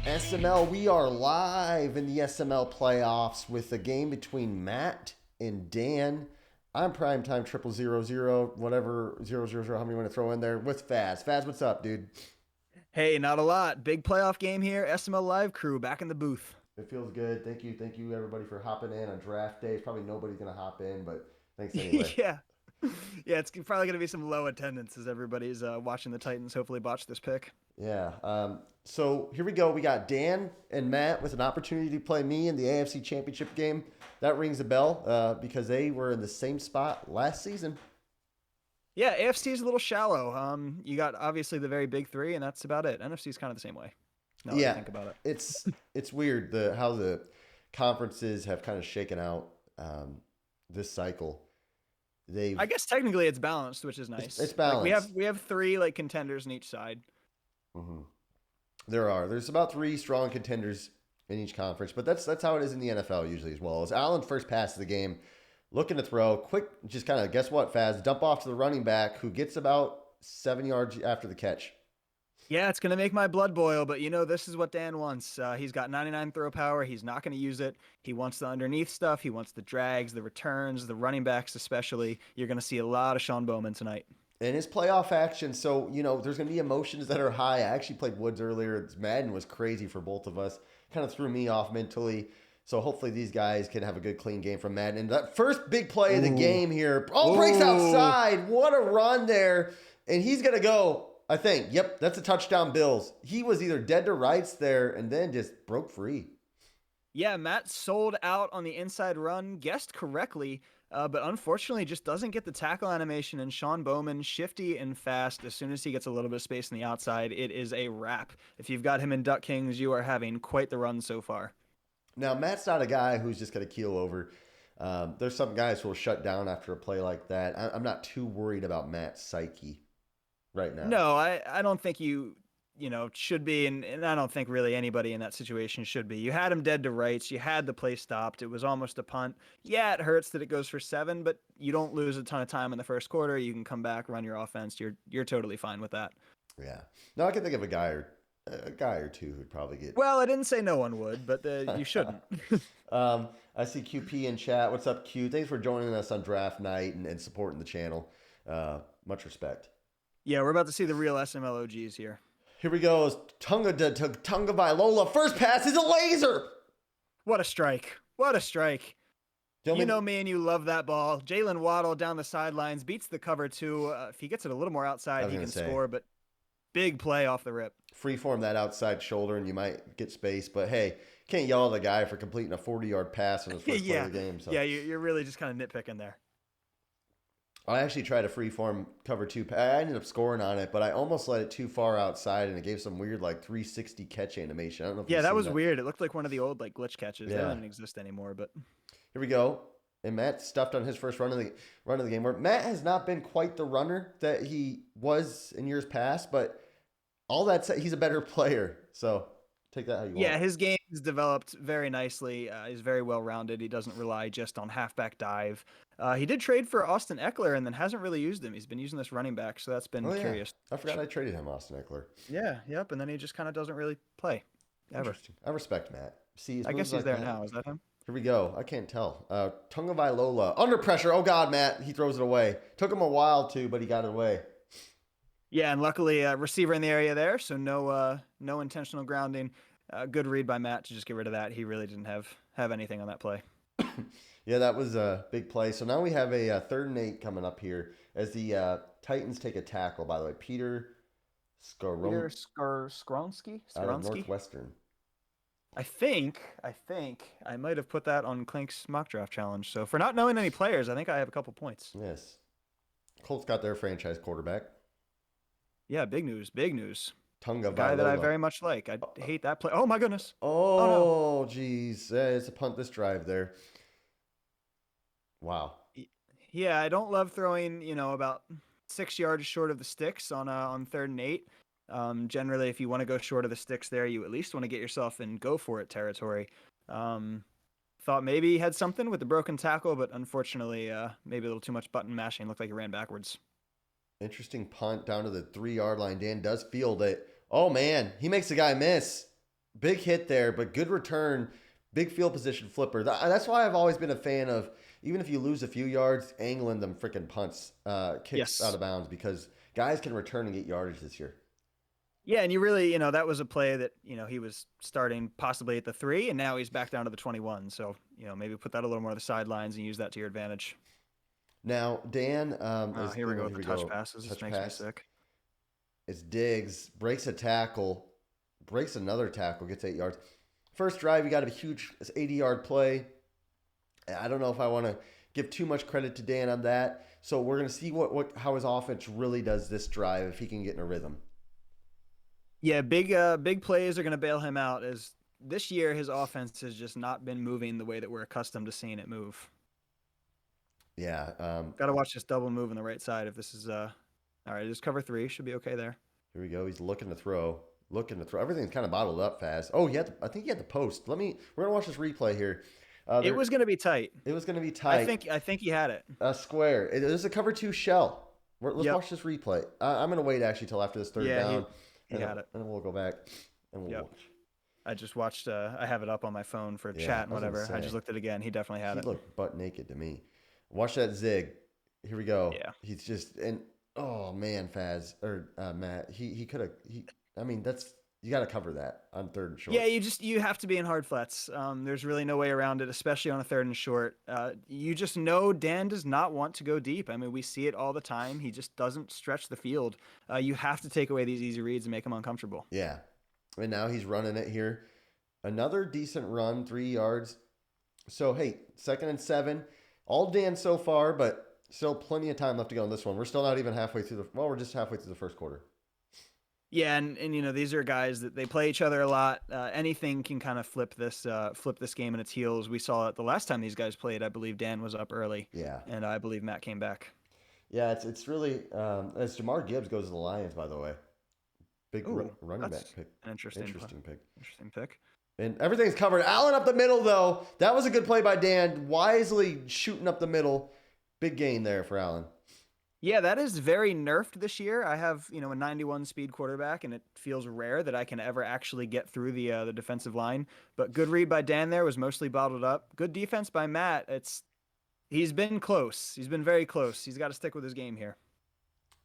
SML, we are live in the SML playoffs with a game between Matt and Dan. I'm Primetime 0000, whatever 000, how many you want to throw in there, with Faz. Faz, what's up, dude? Hey, not a lot. Big playoff game here. SML Live crew back in the booth. It feels good. Thank you, everybody, for hopping in on draft day. Probably nobody's gonna hop in, but thanks anyway. Yeah. Yeah, it's probably going to be some low attendance as everybody's watching the Titans hopefully botch this pick. Yeah. So here we go. We got Dan and Matt with an opportunity to play me in the AFC Championship game. That rings a bell because they were in the same spot last season. Yeah, AFC is a little shallow. You got obviously the very big three, and that's about it. NFC is kind of the same way. Now that I think about it. It's weird how the conferences have kind of shaken out this cycle. I guess technically it's balanced, which is nice. It's balanced. Like we have three like contenders on each side. Mm-hmm. There's about three strong contenders in each conference, but that's how it is in the NFL usually as well. As Allen first pass of the game, looking to throw, quick, just kind of guess what, Faz, dump off to the running back who gets about 7 yards after the catch. Yeah, it's going to make my blood boil, but this is what Dan wants. He's got 99 throw power. He's not going to use it. He wants the underneath stuff. He wants the drags, the returns, the running backs especially. You're going to see a lot of Sean Bowman tonight. And his playoff action, so, there's going to be emotions that are high. I actually played Woods earlier. Madden was crazy for both of us. Kind of threw me off mentally. So hopefully these guys can have a good, clean game from Madden. And that first big play of the game here. Breaks outside. What a run there. And he's going to go. I think, yep, that's a touchdown, Bills. He was either dead to rights there and then just broke free. Yeah, Matt sold out on the inside run, guessed correctly, but unfortunately just doesn't get the tackle animation. And Sean Bowman, shifty and fast, as soon as he gets a little bit of space on the outside, it is a wrap. If you've got him in Duck Kings, you are having quite the run so far. Now, Matt's not a guy who's just going to keel over. There's some guys who will shut down after a play like that. I'm not too worried about Matt's psyche right now. No, I don't think you should be, and I don't think really anybody in that situation should be. You had him dead to rights. You had the play stopped. It was almost a punt. Yeah, it hurts that it goes for 7, but you don't lose a ton of time in the first quarter. You can come back, run your offense. You're totally fine with that. Yeah. No, I can think of a guy or two who'd probably get. Well, I didn't say no one would, but you shouldn't. I see QP in chat. What's up, Q? Thanks for joining us on draft night and supporting the channel. Much respect. Yeah, we're about to see the real SML OGs here. Here we go. Tunga Vailoa. First pass is a laser. What a strike. What a strike. You know me and you love that ball. Jalen Waddle down the sidelines, beats the cover too. If he gets it a little more outside, he can score, but big play off the rip. Freeform that outside shoulder and you might get space, but hey, can't yell at the guy for completing a 40-yard pass on his first play of the game. So. Yeah, you're really just kind of nitpicking there. I actually tried a freeform cover 2. I ended up scoring on it, but I almost let it too far outside, and it gave some weird 360 catch animation. I don't know if that was weird. It looked like one of the old glitch catches. Yeah. They don't exist anymore. But here we go. And Matt stuffed on his first run of the game. Where Matt has not been quite the runner that he was in years past, but all that said, he's a better player. So take that how you want. Yeah, his game has developed very nicely. He's very well-rounded. He doesn't rely just on halfback dive. He did trade for Austin Eckler and then hasn't really used him. He's been using this running back, so that's been curious. I forgot I traded him, Austin Eckler. Yeah, yep, and then he just kind of doesn't really play ever. I respect Matt. See, I guess he's there now. Is that him? Here we go. I can't tell. Tunga Vailoa. Under pressure. Oh, God, Matt. He throws it away. Took him a while, too, but he got it away. Yeah, and luckily receiver in the area there, so no intentional grounding. Good read by Matt to just get rid of that. He really didn't have anything on that play. Yeah, that was a big play. So now we have a 3rd and 8 coming up here as the Titans take a tackle, by the way. Peter Skronsky? Out of Northwestern. I think I might have put that on Clink's mock draft challenge. So for not knowing any players, I think I have a couple points. Yes. Colts got their franchise quarterback. Yeah, big news. Tunga Vailoa. Guy that I very much like. I hate that play. Oh, my goodness. Oh, geez. It's a punt this drive there. Wow. Yeah, I don't love throwing, about 6 yards short of the sticks on 3rd and 8. Generally, if you want to go short of the sticks there, you at least want to get yourself in go for it territory. Thought maybe he had something with the broken tackle, but unfortunately, maybe a little too much button mashing. Looked like he ran backwards. Interesting punt down to the 3-yard line. Dan does field it. Oh, man. He makes the guy miss. Big hit there, but good return. Big field position flipper. That's why I've always been a fan of, even if you lose a few yards, angling them freaking punts, kicks out Yes. of bounds because guys can return and get yardage this year. Yeah, and you really, that was a play that, he was starting possibly at the 3, and now he's back down to the 21. So, maybe put that a little more to the sidelines and use that to your advantage. Now, Dan Oh, is, here we go with here the we touch go. passes. This Touch makes me pass. sick. It's Diggs, breaks a tackle, breaks another tackle, gets 8 yards. First drive, you got a huge 80-yard play. I don't know if I want to give too much credit to Dan on that. So we're going to see how his offense really does this drive if he can get in a rhythm. Yeah, big plays are going to bail him out. As this year, his offense has just not been moving the way that we're accustomed to seeing it move. Yeah. Got to watch this double move on the right side. If this is all right, just cover 3 should be okay there. Here we go. He's looking to throw. Looking to throw. Everything's kind of bottled up fast. Oh, I think he had the post. We're gonna watch this replay here. It was going to be tight. It was gonna be tight. I think he had it. A square. It was a cover 2 shell. Let's Yep. watch this replay. I'm gonna wait actually till after this third Yeah, down. he had it. And then we'll go back and we'll Yep. watch. I just watched. I have it up on my phone for Yeah, chat I and was gonna whatever. I say. just looked at it again. He definitely had He it. looked butt naked to me. Watch that zig. Here we go. Yeah. He's just and oh man, Faz or Matt. He could have. I mean, that's you got to cover that on third and short. Yeah, you have to be in hard flats. There's really no way around it, especially on a third and short. You just know Dan does not want to go deep. I mean, we see it all the time. He just doesn't stretch the field. You have to take away these easy reads and make him uncomfortable. Yeah, and now he's running it here. Another decent run, 3 yards. So hey, 2nd and 7. All Dan so far, but still plenty of time left to go on this one. We're still not even halfway through we're just halfway through the first quarter. Yeah, and these are guys that they play each other a lot. Anything can kind of flip this game in its heels. We saw it the last time these guys played. I believe Dan was up early. Yeah, and I believe Matt came back. Yeah, it's really as Jamar Gibbs goes to the Lions, by the way. Big running back pick. An interesting pick. Interesting pick. And everything's covered. Allen up the middle, though. That was a good play by Dan. Wisely shooting up the middle. Big gain there for Allen. Yeah, that is very nerfed this year. I have, a 91 speed quarterback, and it feels rare that I can ever actually get through the defensive line. But good read by Dan there, was mostly bottled up. Good defense by Matt. He's been close. He's been very close. He's got to stick with his game here.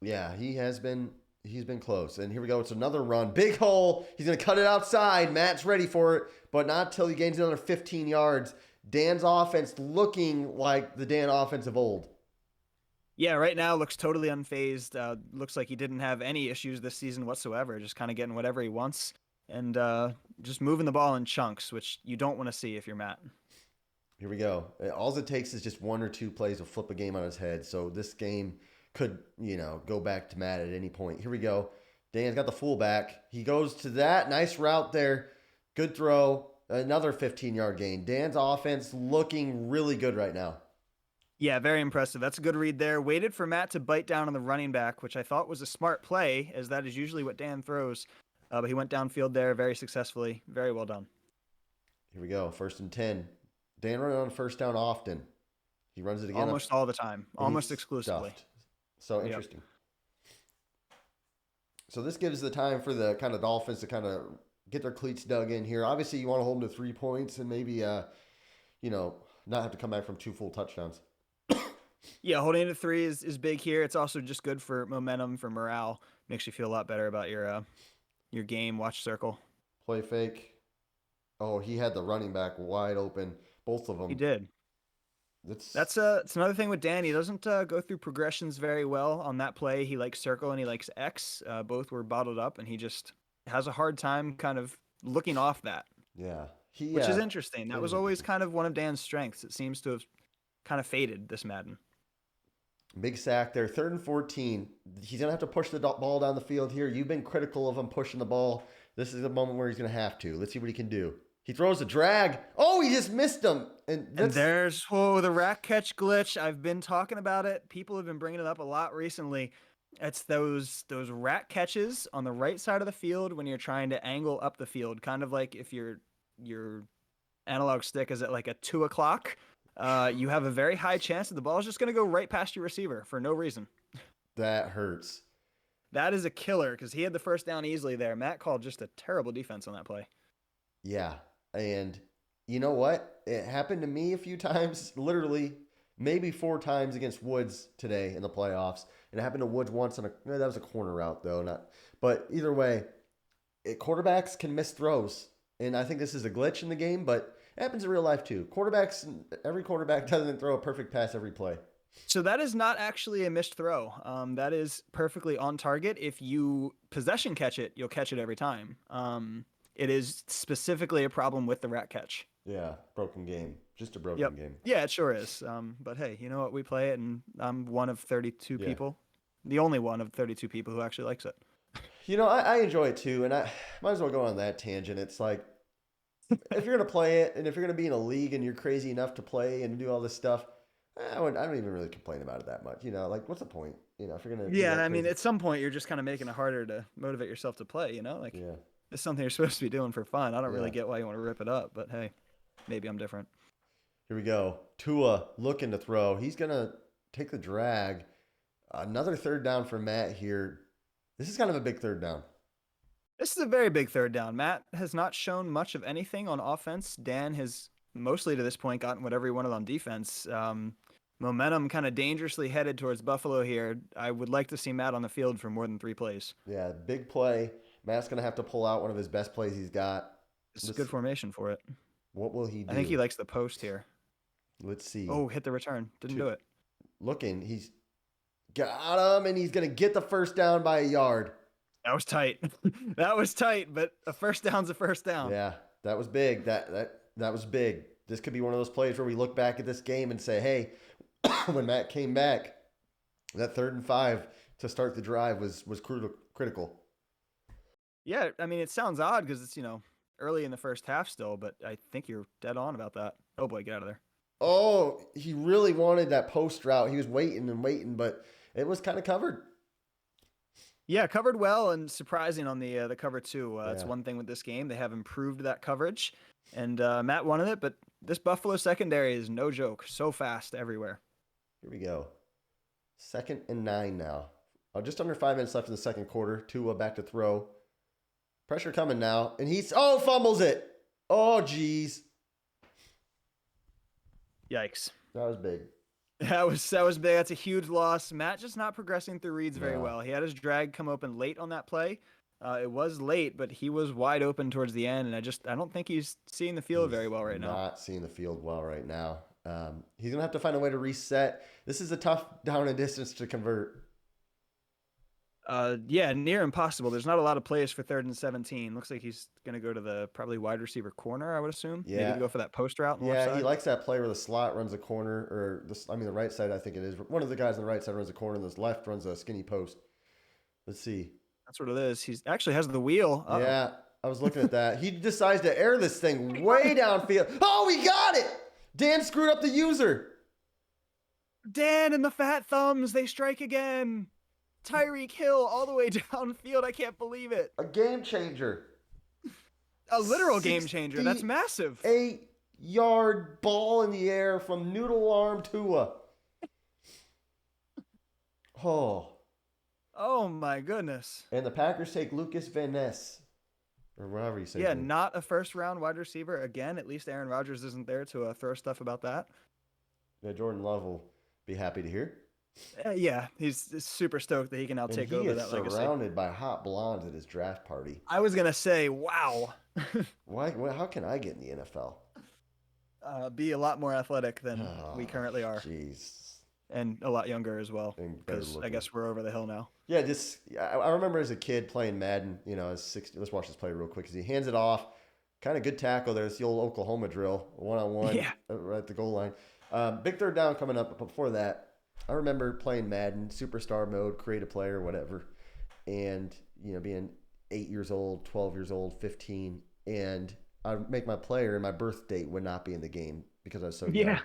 Yeah, he has been. He's been close. And here we go. It's another run. Big hole. He's going to cut it outside. Matt's ready for it, but not until he gains another 15 yards. Dan's offense looking like the Dan offense of old. Yeah, right now looks totally unfazed. Looks like he didn't have any issues this season whatsoever. Just kind of getting whatever he wants and just moving the ball in chunks, which you don't want to see if you're Matt. Here we go. All it takes is just 1 or 2 plays to flip a game on his head. So this game could, go back to Matt at any point. Here we go. Dan's got the fullback. He goes to that. Nice route there. Good throw. Another 15-yard gain. Dan's offense looking really good right now. Yeah, very impressive. That's a good read there. Waited for Matt to bite down on the running back, which I thought was a smart play, as that is usually what Dan throws. But he went downfield there very successfully. Very well done. Here we go. 1st and 10. Dan running on first down often. He runs it again. Almost all the time. Almost exclusively. Stuffed. So interesting. Yep. So this gives the time for the kind of Dolphins to kind of get their cleats dug in here. Obviously, you want to hold them to 3 points and maybe, not have to come back from 2 full touchdowns. Yeah, holding it to 3 is big here. It's also just good for momentum, for morale. Makes you feel a lot better about your game. Watch circle. Play fake. Oh, he had the running back wide open. Both of them. He did. It's another thing with Dan. He doesn't go through progressions very well on that play. He likes circle and he likes X. Both were bottled up, and he just has a hard time kind of looking off that. Yeah. Which is interesting. That was always kind of one of Dan's strengths. It seems to have kind of faded this Madden. Big sack there. 3rd and 14. He's going to have to push the ball down the field here. You've been critical of him pushing the ball. This is a moment where he's going to have to. Let's see what he can do. He throws a drag. Oh, he just missed him. And there's the rack catch glitch. I've been talking about it. People have been bringing it up a lot recently. It's those rack catches on the right side of the field when you're trying to angle up the field, kind of like if your analog stick is at like a 2 o'clock. You have a very high chance that the ball is just going to go right past your receiver for no reason. That hurts. That is a killer because he had the first down easily there. Matt called just a terrible defense on that play. Yeah. And you know what? It happened to me a few times, literally maybe 4 times against Woods today in the playoffs. And it happened to Woods once on that was a corner route though, not but either way, quarterbacks can miss throws. And I think this is a glitch in the game, but it happens in real life too. Every quarterback doesn't throw a perfect pass every play. So that is not actually a missed throw. That is perfectly on target. If you possession catch it, you'll catch it every time. It is specifically a problem with the rat catch. Yeah, broken game. Just a broken Yep. game. Yeah, it sure is. But hey, you know what? We play it, and I'm one of 32 Yeah. people, the only one of 32 people who actually likes it. I enjoy it too, and I might as well go on that tangent. It's like if you're gonna play it, and if you're gonna be in a league, and you're crazy enough to play and do all this stuff, I don't even really complain about it that much. Like what's the point? If you're gonna be Yeah, that I mean, crazy, at some point, you're just kind of making it harder to motivate yourself to play. Like yeah, it's something you're supposed to be doing for fun. I don't yeah. really get why you want to rip it up, but hey, maybe I'm different. Here we go. Tua looking to throw. He's gonna take the drag. Another third down for Matt here. This is kind of a big third down. This is a very big third down. Matt has not shown much of anything on offense. Dan has mostly to this point gotten whatever he wanted on defense. Momentum kind of dangerously headed towards Buffalo here. I would like to see Matt on the field for more than 3 plays. Yeah, big play. Matt's gonna have to pull out one of his best plays he's got. This is good formation for it. What will he do? I think he likes the post here. Let's see. Oh, hit the return. Didn't do it. Looking, he's got him, and he's gonna get the first down by a yard. That was tight. That was tight, but a first down's a first down. Yeah, that was big. That was big. This could be one of those plays where we look back at this game and say, "Hey, when Matt came back, that 3rd and 5 to start the drive was critical." Yeah, I mean, it sounds odd because it's early in the first half still, but I think you're dead on about that. Oh boy, get out of there. Oh, he really wanted that post route. He was waiting and waiting, but it was kind of covered. Yeah, covered well and surprising on the cover too. It's Yeah. one thing with this game; they have improved that coverage, and Matt wanted it. But this Buffalo secondary is no joke. So fast everywhere. Here we go. 2nd and 9 now. Just under 5 minutes left in the second quarter. Tua back to throw. Pressure coming now, and fumbles it. Oh, geez. Yikes! That was big. That was big. That's a huge loss. Matt just not progressing through reads very No. well. He had his drag come open late on that play. It was late, but he was wide open towards the end, and I don't think he's seeing the field very well right now. Not seeing the field well right now. He's gonna have to find a way to reset. This is a tough down and distance to convert. Yeah, near impossible. There's not a lot of plays for 3rd and 17. Looks like he's gonna go to the probably wide receiver corner, I would assume. Yeah. Maybe go for that post route on the left Yeah, side. he likes that play where the slot runs a corner, or the right side. I think it is. One of the guys on the right side runs a corner, and the left runs a skinny post. Let's see. That's what it is. He's actually has the wheel. Uh-oh. Yeah, I was looking at that. He decides to air this thing way downfield. Oh, he got it! Dan screwed up the user. Dan and the fat thumbs, they strike again. Tyreek Hill all the way downfield. I can't believe it. A game changer. A literal game changer. That's massive. 8-yard ball in the air from noodle arm Tua. Oh my goodness. And the Packers take Lucas Van Ness. Or whatever you say. Yeah, not a first round wide receiver. Again, at least Aaron Rodgers isn't there to throw stuff about that. Yeah, Jordan Love will be happy to hear. Yeah, he's super stoked that he can now And take he over is that legacy. surrounded by hot blondes at his draft party. I was gonna say, wow. Why? How can I get in the NFL? Be a lot more athletic than we currently are, Jeez. and a lot younger as well. And better Because I looking. guess we're over the hill now. Yeah, I remember as a kid playing Madden. As 16. Let's watch this play real quick. As he hands it off, kind of good tackle there. It's the old Oklahoma drill, 1-on-1, Yeah. right at the goal line. Big third down coming up. But before that, I remember playing Madden, superstar mode, create a player, whatever, and being 8 years old, 12 years old, 15, and I'd make my player, and my birth date would not be in the game because I was so young. Yeah.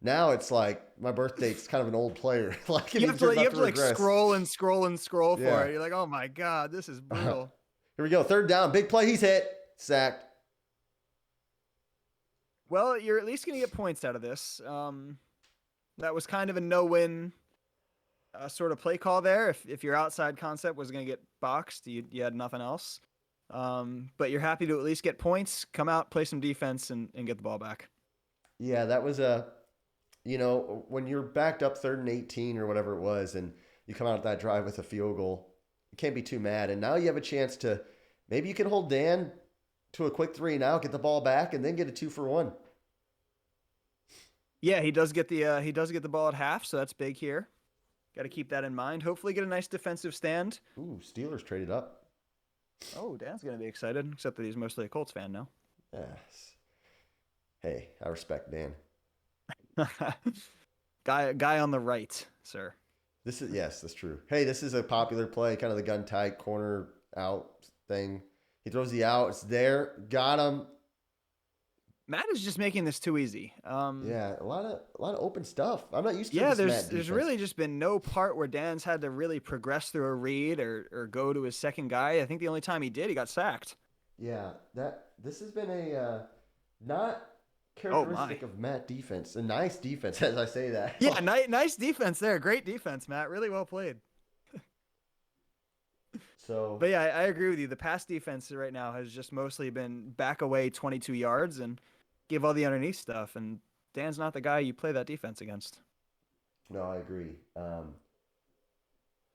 Now it's like my birth date's kind of an old player. Like You have to like regress. scroll and scroll and scroll for Yeah. it. You're like, oh my god, this is brutal. Here we go. Third down. Big play. He's hit. Sacked. Well, you're at least gonna get points out of this. That was kind of a no-win sort of play call there. If your outside concept was gonna get boxed, you had nothing else. But you're happy to at least get points, come out, play some defense, and get the ball back. Yeah, that was when you're backed up 3rd and 18 or whatever it was, and you come out that drive with a field goal, you can't be too mad. And now you have a chance to maybe you can hold Dan to a quick 3 and out, get the ball back, and then get a 2-for-1. Yeah, he does get the ball at half, so that's big here. Got to keep that in mind. Hopefully, get a nice defensive stand. Ooh, Steelers traded up. Oh, Dan's gonna be excited, except that he's mostly a Colts fan now. Yes. Hey, I respect Dan. Guy on the right, sir. Yes, that's true. Hey, this is a popular play, kind of the gun tight corner out thing. He throws the out. It's there. Got him. Matt is just making this too easy. Yeah, a lot of open stuff. I'm not used to Yeah, this Matt there's defense. really just been no part where Dan's had to really progress through a read or go to his second guy. I think the only time he did, he got sacked. Yeah, this has been a not Oh characteristic my. of Matt defense. A nice defense, as I say that. Yeah, nice defense there. Great defense, Matt. Really well played. So, But yeah, I agree with you. The pass defense right now has just mostly been back away 22 yards and give all the underneath stuff. And Dan's not the guy you play that defense against. no, I agree.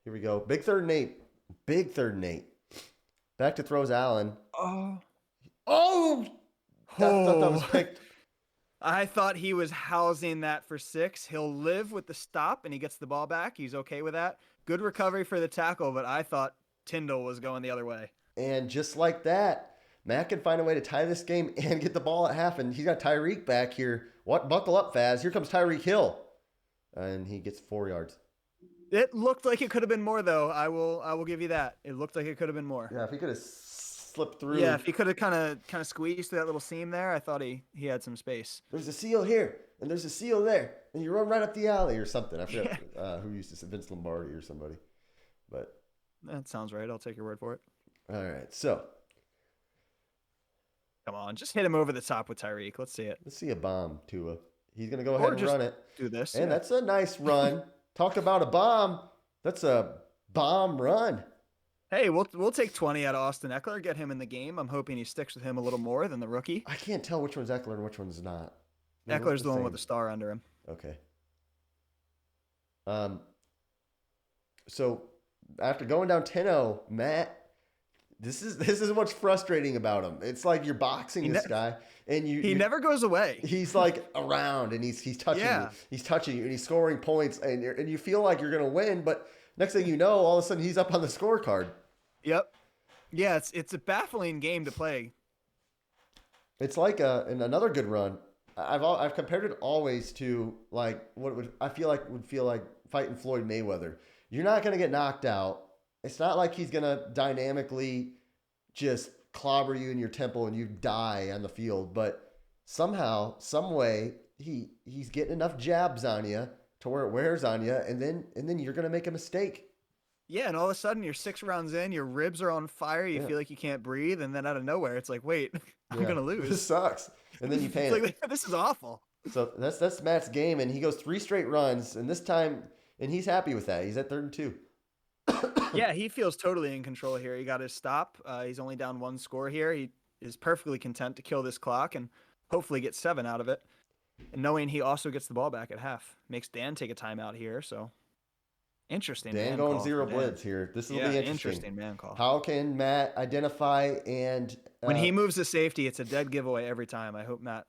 Here we go. Big 3rd and 8. Big 3rd and 8. Back to throws Allen. Oh. Oh! Thought that was picked. I thought he was housing that for 6. He'll live with the stop and he gets the ball back. He's okay with that. Good recovery for the tackle, but I thought Tyndall was going the other way. And just like that, Matt can find a way to tie this game and get the ball at half. And he's got Tyreek back here. What? Buckle up, Faz. Here comes Tyreek Hill. And he gets 4 yards. It looked like it could have been more, though. I will give you that. It looked like it could have been more. Yeah, if he could have slipped through. Yeah, if he could have kind of squeezed through that little seam there, I thought he had some space. There's a seal here, and there's a seal there, and you run right up the alley or something. I forget who used to say, Vince Lombardi or somebody. But That sounds right. I'll take your word for it. all right, so Come on, just hit him over the top with Tyreek. Let's see it. let's see a bomb, Tua. He's gonna go ahead and just run it, Do this. and yeah. that's a nice run. Talk about a bomb. That's a bomb run. Hey, we'll take 20 out of Austin Eckler, get him in the game. I'm hoping he sticks with him a little more than the rookie. I can't tell which one's Eckler and which one's not. They look Eckler's the one same. with the star under him. Okay. So after going down 10-0, Matt, this is what's frustrating about him. It's like you're boxing this guy, and He never goes away. he's like around, and he's touching you. He's touching you, and he's scoring points, and you feel like you're gonna win, but next thing you know, all of a sudden he's up on the scorecard. Yep. Yeah, it's a baffling game to play. It's like in another good run. I've compared it always to like what would feel like fighting Floyd Mayweather. You're not gonna get knocked out. It's not like he's gonna dynamically just clobber you in your temple and you die on the field. But somehow, some way, he's getting enough jabs on you to where it wears on you, and then you're gonna make a mistake. Yeah, and all of a sudden you're 6 rounds in, your ribs are on fire, you feel like you can't breathe, and then out of nowhere it's like, wait, I'm gonna lose. This sucks, and then you panic. It's like, this is awful. So that's Matt's game, and he goes 3 straight runs, and this time, and he's happy with that. He's at 3rd and 2. Yeah, he feels totally in control here. He got his stop. He's only down 1 score here. He is perfectly content to kill this clock and hopefully get 7 out of it. And knowing he also gets the ball back at half makes Dan take a timeout here. So interesting. Dan man going call 0 from Dan. blitz here. This will Yeah, be interesting. man call. How can Matt identify and When he moves to safety, it's a dead giveaway every time. I hope Matt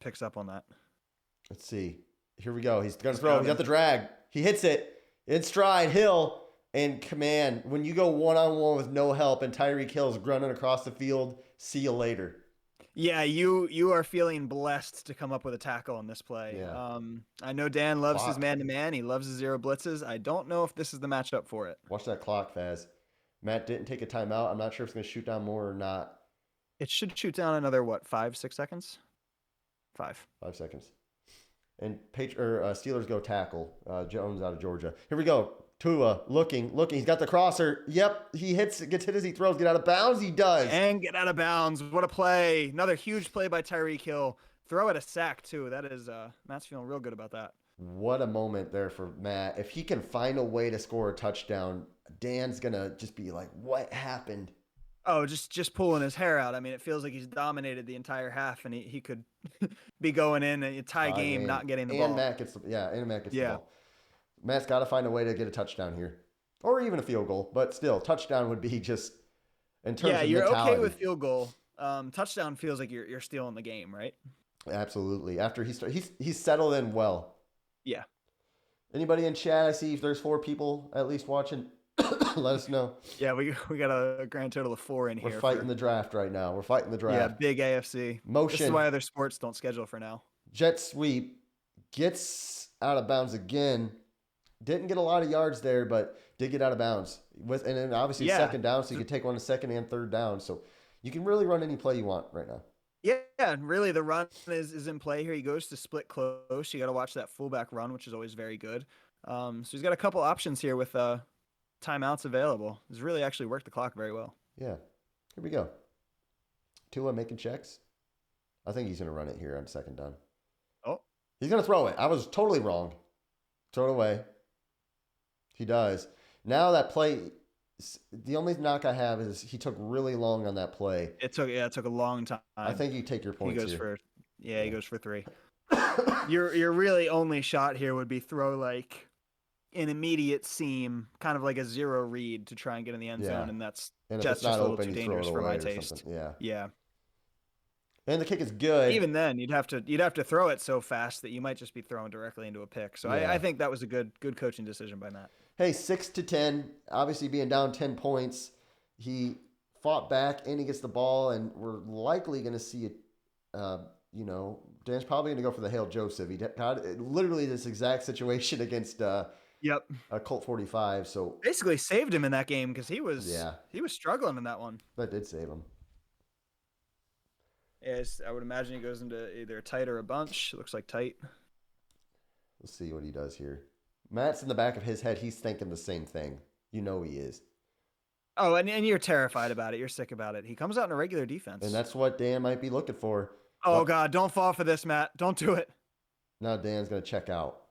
picks up on that. let's see. Here we go. He's gonna throw. He got the drag. He hits it in stride. Hill and command. When you go 1-on-1 with no help and Tyreek Hill's running across the field, see you later. Yeah, you are feeling blessed to come up with a tackle on this play. Yeah. I know Dan loves his Clock. man-to-man. He loves his 0 blitzes. I don't know if this is the matchup for it. Watch that clock, Faz. Matt didn't take a timeout. I'm not sure if it's gonna shoot down more or not. It should shoot down another, 5, 6 seconds? 5. 5 seconds. And Steelers go tackle. Jones out of Georgia. Here we go. Tua looking. He's got the crosser. Yep, he gets hit as he throws. Get out of bounds. He does. And get out of bounds. What a play. Another huge play by Tyreek Hill. Throw at a sack, too. That is, Matt's feeling real good about that. What a moment there for Matt. If he can find a way to score a touchdown, Dan's going to just be like, what happened? Oh, just pulling his hair out. I mean, it feels like he's dominated the entire half, and he could be going in a tie Tie game, game. not getting the And ball. Matt gets the Yeah, ball. Matt's got to find a way to get a touchdown here, or even a field goal. But still, touchdown would be just in terms yeah, of you're okay mentality. with field goal. Touchdown feels like you're stealing the game, right? Absolutely. After he's settled in well. Yeah, Anybody in chat? I see if there's 4 people at least watching. Let us know. yeah. We got a grand total of 4 in We're here fighting for the draft right now. We're fighting the yeah, draft. big AFC. This is Motion, why other sports don't schedule for now. jet sweep, gets out of bounds again. Didn't get a lot of yards there, but did get out of bounds. And then obviously Yeah, second down, so you can take one to second and third down. So you can really run any play you want right now. yeah. Really, the run is in play here. He goes to split close. You got to watch that fullback run, which is always very good. So he's got a couple options here with timeouts available. He's really actually worked the clock very well. Yeah. Here we go. Tua making checks. I think he's going to run it here on second down. Oh, He's going to throw it. I was totally wrong. Throw it away. He does. Now that play, the only knock I have is he took really long on that play. it took a long time. I think you take your he points goes here. for he goes for 3. Your really only shot here would be throw like an immediate seam, kind of like a zero read to try and get in the end Yeah. zone, and that's And if just it's not a little open, too you throw it dangerous for away my or taste. something. Yeah. Yeah. And the kick is good. Even then, you'd have to throw it so fast that you might just be thrown directly into a pick. So Yeah. I think that was a good coaching decision by Matt. Hey, 6-10. Obviously, being down 10 points, he fought back and he gets the ball, and we're likely going to see it. Dan's probably going to go for the Hail Joseph. He got literally this exact situation against Yep. a Colt 45. So Basically saved him in that game because he was yeah, he was struggling in that one. that did save him. Yes, I would imagine he goes into either a tight or a bunch. It looks like tight. Let's see what he does here. Matt's in the back of his head. He's thinking the same thing. You know he is. Oh, and you're terrified about it. You're sick about it. He comes out in a regular defense. And that's what Dan might be looking for. Oh, But God, don't fall for this, Matt. Don't do it. now Dan's going to check out.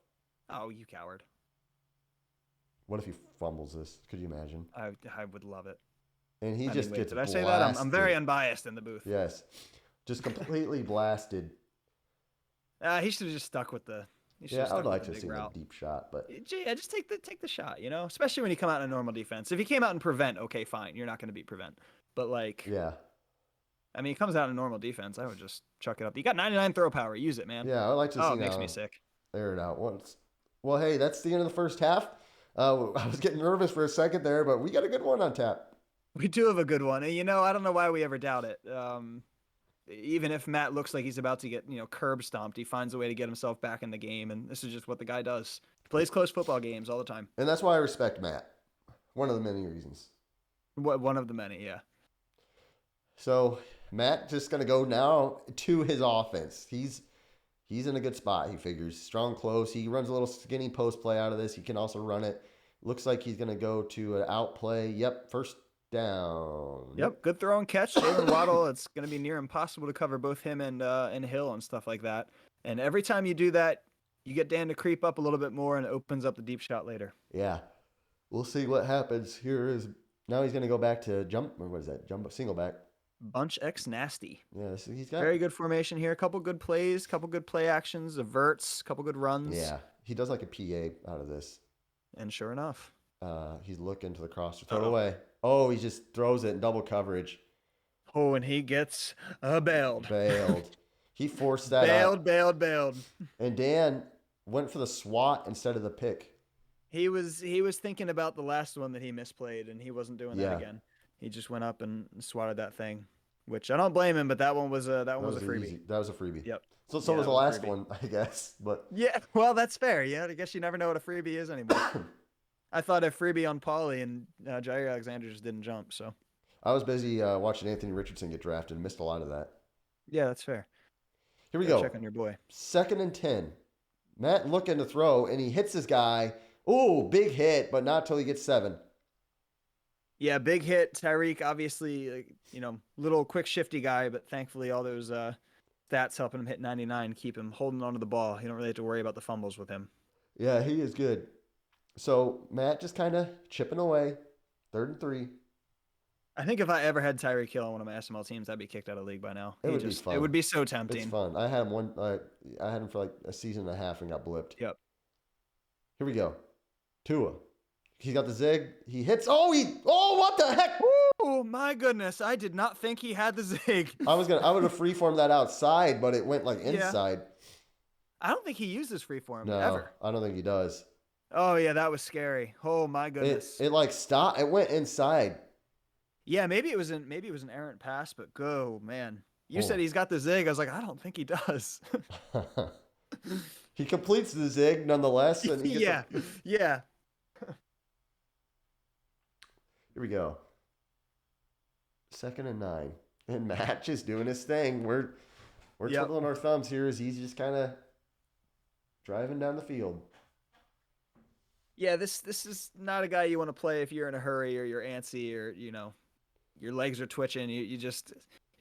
Oh, you coward. What if he fumbles this? Could you imagine? I would love it. And he I just mean, wait, gets did I blasted. say that? I'm very unbiased in the booth. Yes. Just completely blasted. He should have just stuck with the. Yeah, I would like to have seen a deep shot, but Yeah, just take the shot, especially when you come out in a normal defense. If he came out in prevent, okay, fine, you're not going to beat prevent. But like, yeah. I mean, he comes out in a normal defense, I would just chuck it up. You got 99 throw power, use it, man. Yeah, I'd like to see it makes me sick. Air it out once. Well, hey, that's the end of the first half. I was getting nervous for a second there, but we got a good one on tap. We do have a good one, and I don't know why we ever doubt it. Even if Matt looks like he's about to get, curb stomped, he finds a way to get himself back in the game, and this is just what the guy does. He plays close football games all the time. And that's why I respect Matt. One of the many reasons. One of the many, yeah. So Matt just gonna go now to his offense. He's in a good spot. He figures strong close. He runs a little skinny post play out of this. He can also run it. Looks like he's gonna go to an out play. Yep, first down. Yep, good throw and catch. Jalen Waddle, it's going to be near impossible to cover both him and Hill and stuff like that. And every time you do that, you get Dan to creep up a little bit more and it opens up the deep shot later. Yeah. We'll see what happens. Now he's going to go back to jump, or what is that? Jump, single back. Bunch X nasty. Yeah, so he's got very good formation here. A couple good plays, couple good play actions, averts, couple good runs. Yeah, he does like a PA out of this. And sure enough. He's looking to the cross to throw it away. Oh, he just throws it in double coverage. Oh, and he gets bailed. He forced that out. Bailed. And Dan went for the swat instead of the pick. He was thinking about the last one that he misplayed, and he wasn't doing that again. He just went up and swatted that thing, which I don't blame him, but that one was a freebie. That was a freebie. Yep. So was the last one, I guess. But yeah, well, that's fair. Yeah, I guess you never know what a freebie is anymore. I thought a freebie on Pauly and Jair Alexander just didn't jump. So I was busy watching Anthony Richardson get drafted and missed a lot of that. Yeah, that's fair. Here we go. Check on your boy. 2nd and 10. Matt looking to throw, and he hits this guy. Ooh, big hit, but not till he gets 7. Yeah, big hit. Tyreek, obviously, little quick shifty guy, but thankfully all those stats helping him hit 99, keep him holding onto the ball. You don't really have to worry about the fumbles with him. Yeah, he is good. So Matt just kind of chipping away. 3rd and 3. I think if I ever had Tyreek Hill on one of my SML teams, I'd be kicked out of the league by now. It would be It fun. would be so It's tempting. fun. I had him for like a season and a half and got blipped. Yep. Here we go. Tua. He got the zig. He hits. Oh, what the heck? Oh my goodness! I did not think he had the zig. I would have freeformed that outside, but it went like inside. I don't think he uses freeform No, ever. I don't think he does. Oh yeah, that was scary. Oh my goodness. It like stopped. It went inside. Yeah, maybe it was an errant pass, but go man. You said he's got the zig. I was like, I don't think he does. He completes the zig nonetheless, and he gets yeah. Here we go. 2nd and 9, and Matt just doing his thing. We're twiddling our thumbs here as he's just kind of driving down the field. Yeah, this is not a guy you want to play if you're in a hurry or you're antsy or your legs are twitching. You're just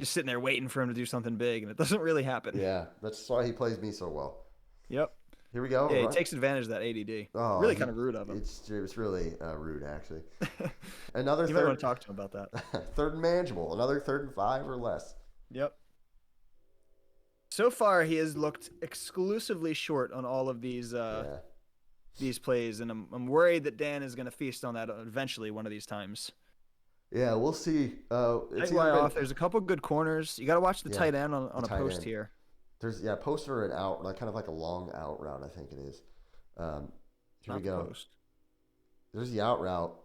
sitting there waiting for him to do something big, and it doesn't really happen. Yeah, that's why he plays me so well. Yep. Here we go. Yeah, he takes advantage of that ADD. Oh, really kind of rude of him. It's really rude, actually. Another you might want to talk to him about that. 3rd and manageable. Another 3rd and 5 or less. Yep. So far, he has looked exclusively short on all of these plays, and I'm worried that Dan is going to feast on that eventually one of these times. Yeah, we'll see. There's a couple good corners. You got to watch the tight end on a post end. here. There's post or an out, like kind of like a long out route, I think it is. Here we go. Post. There's the out route,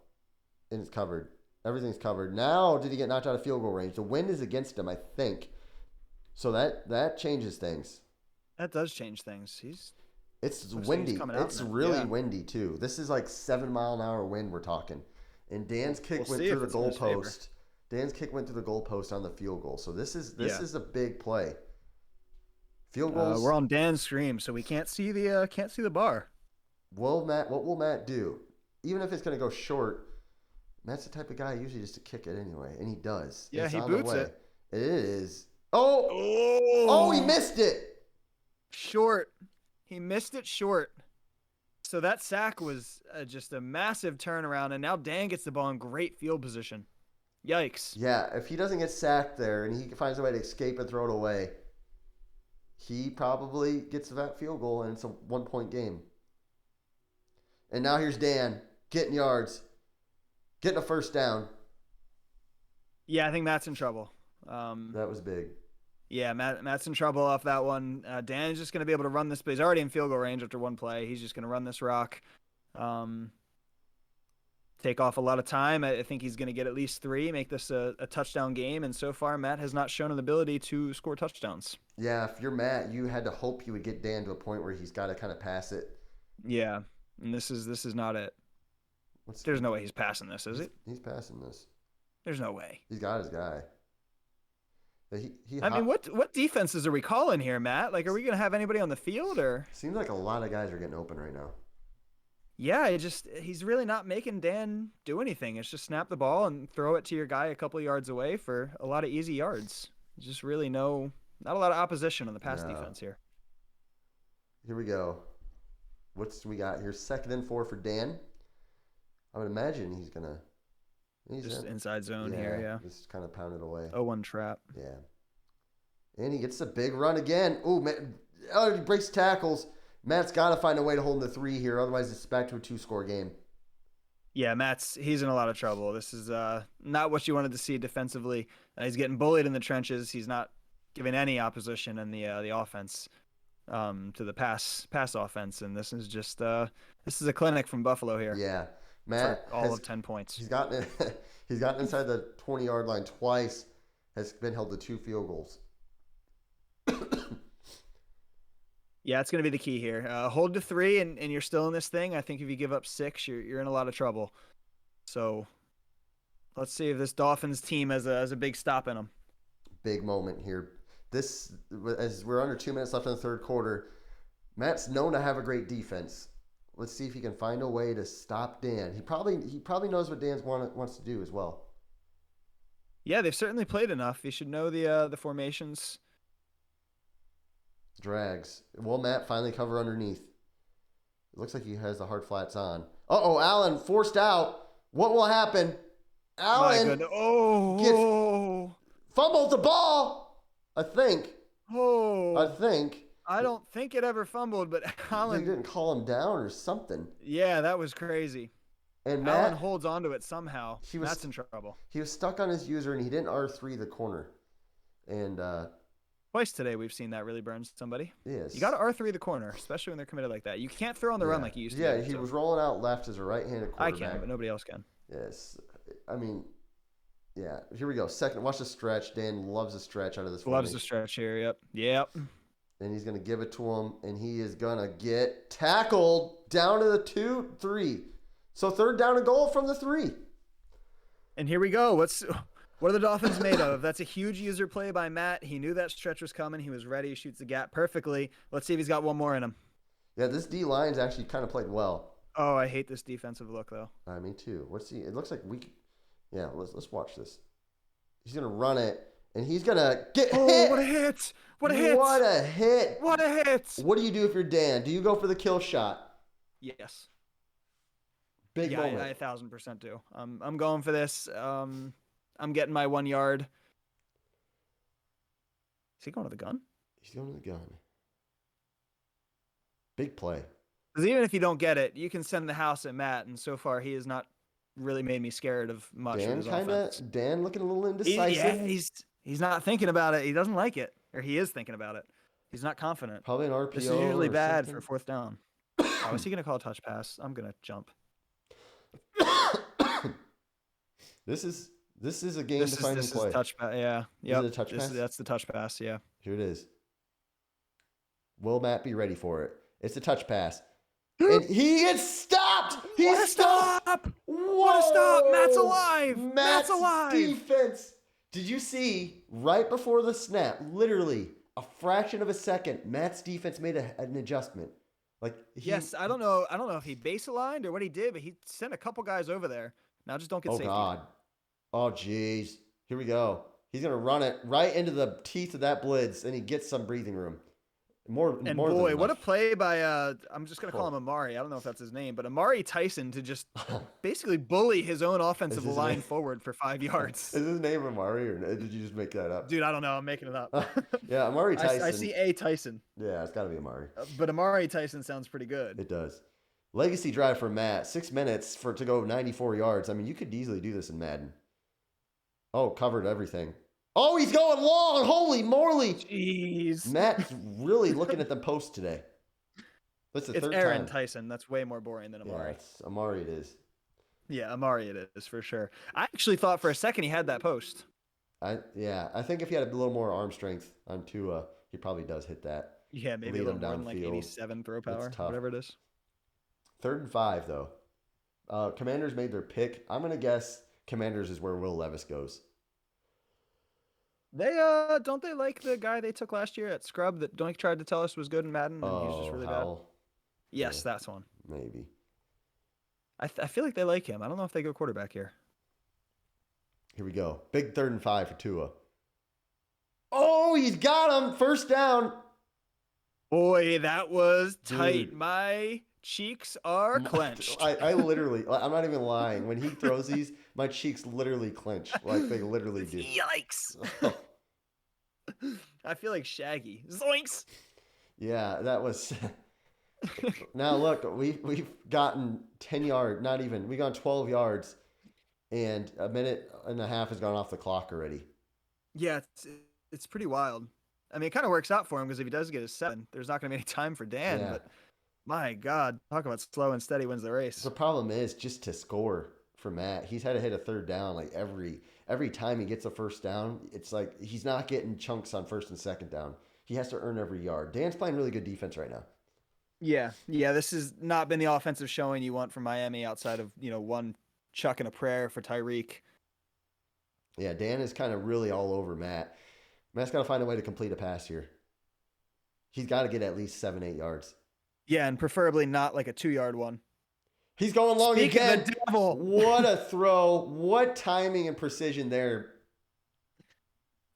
and it's covered. Everything's covered. Now, did he get knocked out of field goal range? The wind is against him, I think. So that changes things. That does change things. It's windy. It's really windy too. This is like 7-mile-an-hour wind we're talking. And Dan's kick went through the goalpost. Dan's kick went through the goalpost on the field goal. So this is a big play. Field goals. We're on Dan's screen, so we can't see the bar. What will Matt do? Even if it's going to go short, Matt's the type of guy usually just to kick it anyway, and he does. Yeah, he boots it. It is. Oh, he missed it. Short. He missed it short. So that sack was just a massive turnaround, and now Dan gets the ball in great field position. Yikes. Yeah, if he doesn't get sacked there and he finds a way to escape and throw it away, he probably gets that field goal, and it's a 1-point game. And now here's Dan getting yards, getting a first down. Yeah, I think Matt's in trouble. That was big. Yeah, Matt's in trouble off that one. Dan's just going to be able to run this, but he's already in field goal range after one play. He's just going to run this rock. Take off a lot of time. I think he's going to get at least 3, make this a touchdown game. And so far, Matt has not shown an ability to score touchdowns. Yeah, if you're Matt, you had to hope he would get Dan to a point where he's got to kind of pass it. Yeah, and this is not it. There's no way he's passing this, is it? He's passing this. There's no way. He's got his guy. I mean, what defenses are we calling here, Matt? Like, are we going to have anybody on the field or? Seems like a lot of guys are getting open right now. Yeah, he's really not making Dan do anything. It's just snap the ball and throw it to your guy a couple yards away for a lot of easy yards. Just really not a lot of opposition on the pass defense here. Here we go. What's we got here? 2nd and 4 for Dan. I would imagine he's just inside zone here, yeah. Just kind of pounded away. 0-1 trap. Yeah. And he gets a big run again. Ooh, man. Oh, he breaks tackles. Matt's got to find a way to hold the 3 here. Otherwise, it's back to a 2-score game. Yeah, he's in a lot of trouble. This is not what you wanted to see defensively. He's getting bullied in the trenches. He's not giving any opposition in the offense to the pass offense. And this is just this is a clinic from Buffalo here. Yeah. Matt for all of 10 points. He's gotten inside the 20-yard line twice. Has been held to 2 field goals. Yeah, it's going to be the key here. Hold to 3, and you're still in this thing. I think if you give up 6, you're in a lot of trouble. So let's see if this Dolphins team has a big stop in them. Big moment here. As we're under 2 minutes left in the third quarter, Matt's known to have a great defense. Let's see if he can find a way to stop Dan. He probably knows what Dan wants to do as well. Yeah, they've certainly played enough. You should know the formations. Drags. Will Matt finally cover underneath? It looks like he has the hard flats on. Uh-oh, Allen forced out. What will happen? My Allen goodness. gets Oh. fumbled the ball. I think. I Oh. think I don't think it ever fumbled, but they Allen. didn't call him down or something. Yeah, that was crazy. And Allen Matt, holds onto it somehow. he Matt's was in trouble. he was stuck on his user and he didn't R3 the corner. And Twice today we've seen that really burns somebody. yes, You got to R3 the corner, especially when they're committed like that. You can't throw on the run like you used to. Yeah, he was rolling out left as a right-handed I quarterback. can, but nobody else can. Yes, I mean, yeah. Here we go. Second, watch the stretch. Dan loves a stretch out of this. Loves the stretch here. Yep. And he's gonna give it to him, and he is gonna get tackled down to the 2-3. So third down and goal from the 3. And here we go. What are the Dolphins made of? That's a huge user play by Matt. He knew that stretch was coming. He was ready. He shoots the gap perfectly. Let's see if he's got one more in him. Yeah, this D line's actually kind of played well. Oh, I hate this defensive look though. Me too. What's he? It looks like we. Yeah, let's watch this. He's gonna run it, and he's gonna get hit. What a hit! What a hit! What a hit! What a hit! What do you do if you're Dan? Do you go for the kill shot? Yes. Big moment. I 1,000% do. I'm going for this. I'm getting my 1 yard. Is he going to the gun? He's going to the gun. Big play. Because even if you don't get it, you can send the house at Matt, and so far he has not really made me scared of much. Dan looking a little indecisive. He's not thinking about it. He doesn't like it, or he is thinking about it. He's not confident. Probably an RPO. This is usually bad something. for fourth down. Oh, is he gonna call a touch pass? I'm gonna jump. This is a game-defining play. Is touch pass. Yeah. Yep. Is it a touch pass? That's the touch pass. Yeah. Here it is. Will Matt be ready for it? It's a touch pass. And he gets stopped. He's stopped. What a stop. Matt's alive. Matt's alive. Defense. Did you see right before the snap, literally a fraction of a second, Matt's defense made an adjustment. Yes, I don't know if he base aligned or what he did, but he sent a couple guys over there. Now just don't get safety. Oh God. Oh jeez. Here we go. He's gonna run it right into the teeth of that blitz, and he gets some breathing room. More boy, than what a enough. play by I'm just gonna call him Amari. I don't know if that's his name, but Amari Tyson to just basically bully his own offensive line forward for 5 yards. Is his name Amari, or did you just make that up? Dude, I don't know. I'm making it up. Yeah, Amari Tyson. I see a Tyson. Yeah, it's got to be Amari. But Amari Tyson sounds pretty good. It does. Legacy drive for Matt. 6 minutes to go 94 yards. I mean, you could easily do this in Madden. Oh, covered everything. Oh, he's going long. Holy moly. Jeez. Matt's really looking at the post today. That's the third Aaron time. Tyson. That's way more boring than Amari. Yeah, it's Amari it is. Yeah, Amari it is for sure. I actually thought for a second he had that post. I think if he had a little more arm strength on Tua, he probably does hit that. Yeah, maybe a little more than like 87 throw power, whatever it is. 3rd and 5, though. Commanders made their pick. I'm going to guess Commanders is where Will Levis goes. They don't they like the guy they took last year at Scrub that Doink tried to tell us was good in Madden and he's just really bad? Yes, yeah, that's one. Maybe. I feel like they like him. I don't know if they go quarterback here. Here we go. Big 3rd and 5 for Tua. Oh, he's got him. First down. Boy, that was tight. Dude. My cheeks are clenched. I literally, I'm not even lying. When he throws these, my cheeks literally clench. Like they literally do. Yikes. I feel like Shaggy. Zoinks. Yeah, that was. Now look, we've gotten 10 yards, not even. We got 12 yards, and a minute and a half has gone off the clock already. Yeah, it's pretty wild. I mean, it kind of works out for him because if he does get a 7, there's not going to be any time for Dan. Yeah. But my God, talk about slow and steady wins the race. The problem is just to score for Matt. He's had to hit a 3rd down like every time he gets a 1st down. It's like he's not getting chunks on 1st and 2nd down. He has to earn every yard. Dan's playing really good defense right now. Yeah. This has not been the offensive showing you want from Miami outside of one chuck and a prayer for Tyreek. Yeah, Dan is kind of really all over Matt. Matt's got to find a way to complete a pass here. He's got to get at least 7-8 yards. Yeah, and preferably not like a 2-yard one. He's going long again. The devil. What a throw. What timing and precision there.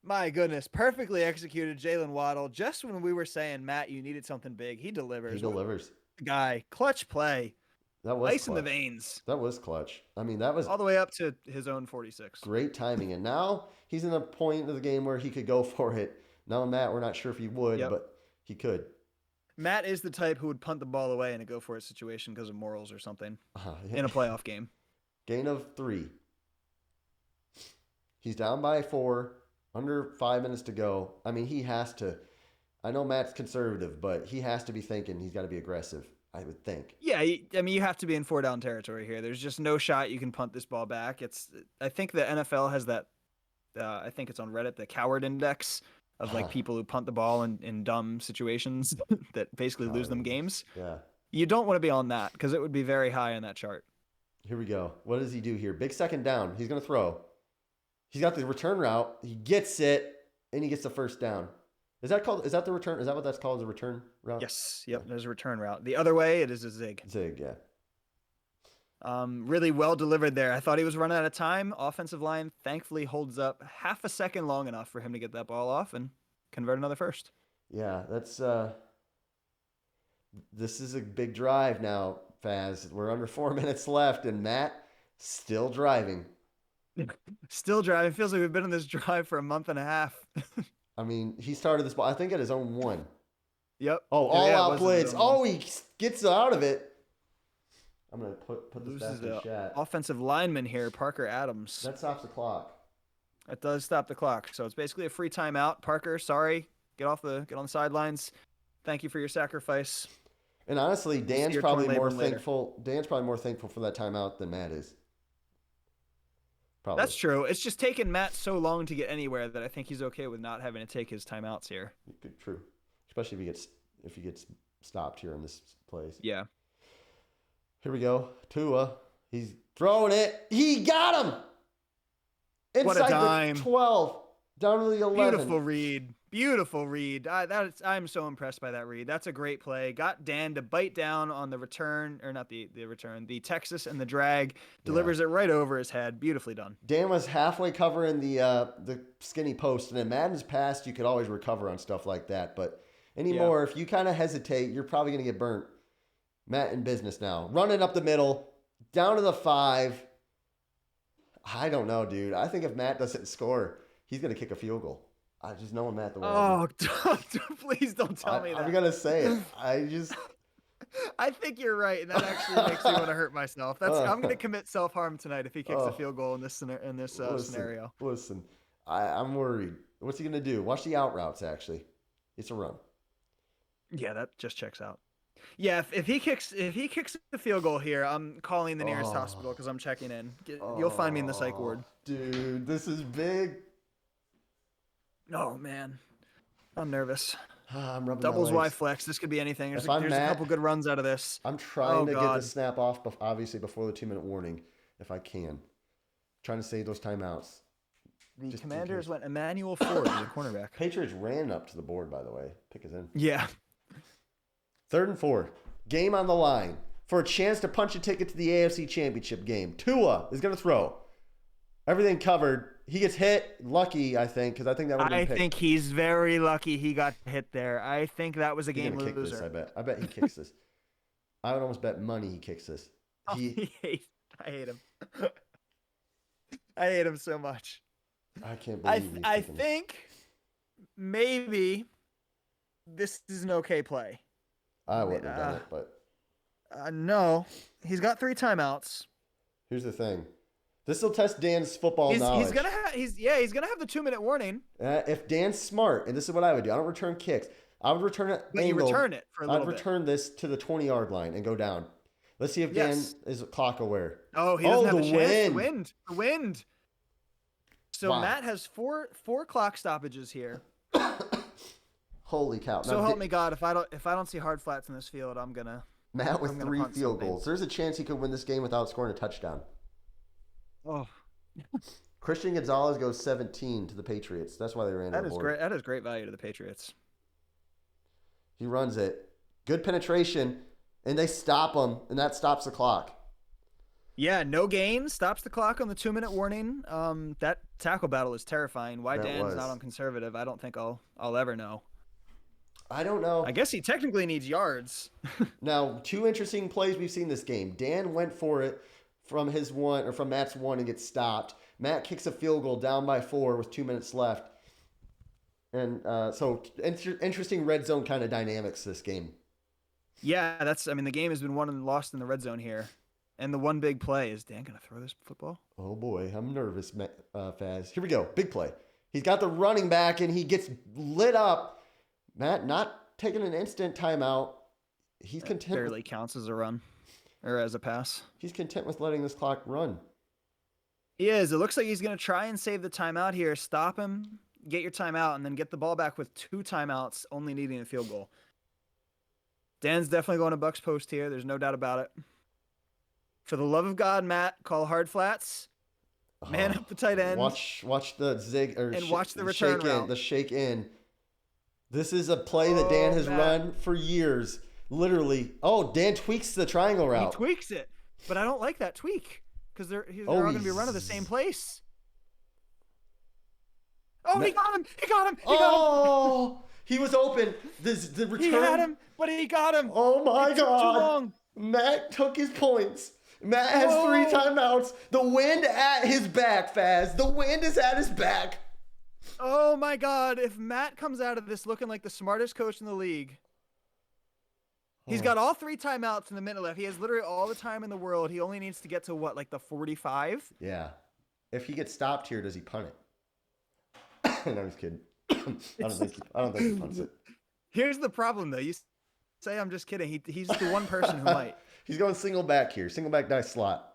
My goodness. Perfectly executed Jalen Waddle. Just when we were saying, Matt, you needed something big, he delivers. He delivers. Guy. Clutch play. That was Ice in the clutch. veins. That was clutch. I mean, that was All the way up to his own 46. great timing. And now he's in a point of the game where he could go for it. Now, Matt, we're not sure if he would, Yep. but he could. Matt is the type who would punt the ball away in a go-for-it situation because of morals or something in a playoff game. Gain of 3. He's down by 4, under 5 minutes to go. I mean, he has to. I know Matt's conservative, but he has to be thinking he's got to be aggressive, I would think. Yeah, I mean, you have to be in 4-down territory here. There's just no shot you can punt this ball back. I think the NFL has that. I think it's on Reddit, the coward index of like people who punt the ball in dumb situations that basically lose them games. Yeah. You don't want to be on that because it would be very high on that chart. Here we go. What does he do here? Big second down. He's going to throw. He's got the return route. He gets it, and he gets the first down. Is that the return? Is that what that's called, a return route? Yes. Yep. There's a return route. The other way, it is a zig. Zig, yeah. Really well delivered there. I thought he was running out of time. Offensive line thankfully holds up half a second long enough for him to get that ball off and convert another first. Yeah, that's this is a big drive now, Faz. We're under 4 minutes left, and Matt still driving. Still driving. Feels like we've been on this drive for a month and a half. I mean, he started this ball, I think, at his own 1. Yep. Oh, all-out blitz. Oh, he gets out of it. I'm going to put this back in the chat. Offensive lineman here, Parker Adams. That stops the clock. It does stop the clock. So it's basically a free timeout. Parker, sorry. Get on the sidelines. Thank you for your sacrifice. And honestly, Dan's probably more thankful. Dan's probably more thankful for that timeout than Matt is. Probably. That's true. It's just taken Matt so long to get anywhere that I think he's okay with not having to take his timeouts here. True. Especially if he gets stopped here in this place. Yeah. Here we go. Tua. He's throwing it. He got him. Inside what a dime. The 12. Down to the 11. Beautiful read. Beautiful read. I'm so impressed by that read. That's a great play. Got Dan to bite down on the return, or not the return, the Texas and the drag. Delivers it right over his head. Beautifully done. Dan was halfway covering the skinny post, and in Madden's past, you could always recover on stuff like that. But anymore, if you kind of hesitate, you're probably going to get burnt. Matt in business now. Running up the middle, down to the 5. I don't know, dude. I think if Matt doesn't score, he's going to kick a field goal. I just know Matt the way. Oh, please don't tell me that. I'm going to say it. I think you're right, and that actually makes me want to hurt myself. I'm going to commit self-harm tonight if he kicks a field goal in this scenario. Listen, I'm worried. What's he going to do? Watch the out routes, actually. It's a run. Yeah, that just checks out. Yeah, if he kicks the field goal here, I'm calling the nearest hospital because I'm checking in. You'll find me in the psych ward. Dude, this is big. Oh man, I'm nervous. I'm rubbing Doubles my Y legs. Flex. This could be anything. There's Matt, a couple good runs out of this. I'm trying to get the snap off, obviously before the 2-minute warning, if I can. Trying to save those timeouts. The Commanders went Emmanuel Ford as a cornerback. Patriots ran up to the board, by the way. Pick us in. Yeah. 3rd and 4. Game on the line for a chance to punch a ticket to the AFC Championship game. Tua is going to throw. Everything covered. He gets hit. Lucky, I think, because I think that would have been picked. I think he's very lucky he got hit there. I think that was a game loser. Kick this, I bet he kicks this. I would almost bet money he kicks this. I hate him. I hate him so much. I can't believe I think maybe this is an okay play. I wouldn't have done it, but no, he's got 3 timeouts. Here's the thing. This will test Dan's football knowledge. He's gonna have the 2-minute warning. If Dan's smart, and this is what I would do. I don't return kicks. I would return it. But you return it for a little bit. I'd return this to the 20-yard line and go down. Let's see if Dan is clock aware. Oh, he doesn't have the chance. The wind. So wow. Matt has four clock stoppages here. Holy cow! So help me God, if I don't see hard flats in this field, I'm gonna. Matt with 3 field goals. There's a chance he could win this game without scoring a touchdown. Oh. Christian Gonzalez goes 17 to the Patriots. That's why they ran that board. That is great value to the Patriots. He runs it. Good penetration, and they stop him, and that stops the clock. Yeah, no gain. Stops the clock on the 2-minute warning. That tackle battle is terrifying. Why Dan's not on conservative, I don't think I'll ever know. I don't know. I guess he technically needs yards. Now, two interesting plays we've seen this game. Dan went for it from his one or from Matt's one and gets stopped. Matt kicks a field goal down by 4 with 2 minutes left. And so interesting red zone kind of dynamics this game. Yeah, the game has been won and lost in the red zone here. And the one big play, is Dan going to throw this football? Oh boy, I'm nervous, Faz. Here we go. Big play. He's got the running back and he gets lit up. Matt not taking an instant timeout. He's content. Barely counts as a run or as a pass. He's content with letting this clock run. He is. It looks like he's going to try and save the timeout here. Stop him, get your timeout, and then get the ball back with 2 timeouts, only needing a field goal. Dan's definitely going to Bucks post here. There's no doubt about it. For the love of God, Matt, call hard flats. Man up the tight end. Watch the zig or and watch the return route. The shake in. This is a play that Dan has run for years. Literally. Oh, Dan tweaks the triangle route. He tweaks it, but I don't like that tweak because they're all going to be running the same place. Oh, he got him! He got him! He got him! He was open. The return. He had him, but he got him. Oh my God! Too long. Matt took his points. Matt has 3 timeouts. The wind at his back, Faz. The wind is at his back. Oh my God! If Matt comes out of this looking like the smartest coach in the league, he's got all 3 timeouts in the minute left. He has literally all the time in the world. He only needs to get to what, like the 45? Yeah. If he gets stopped here, does he punt it? No, I'm just kidding. I don't think he punts it. Here's the problem, though. You say I'm just kidding. He's the one person who might. He's going single back here. Single back dice slot.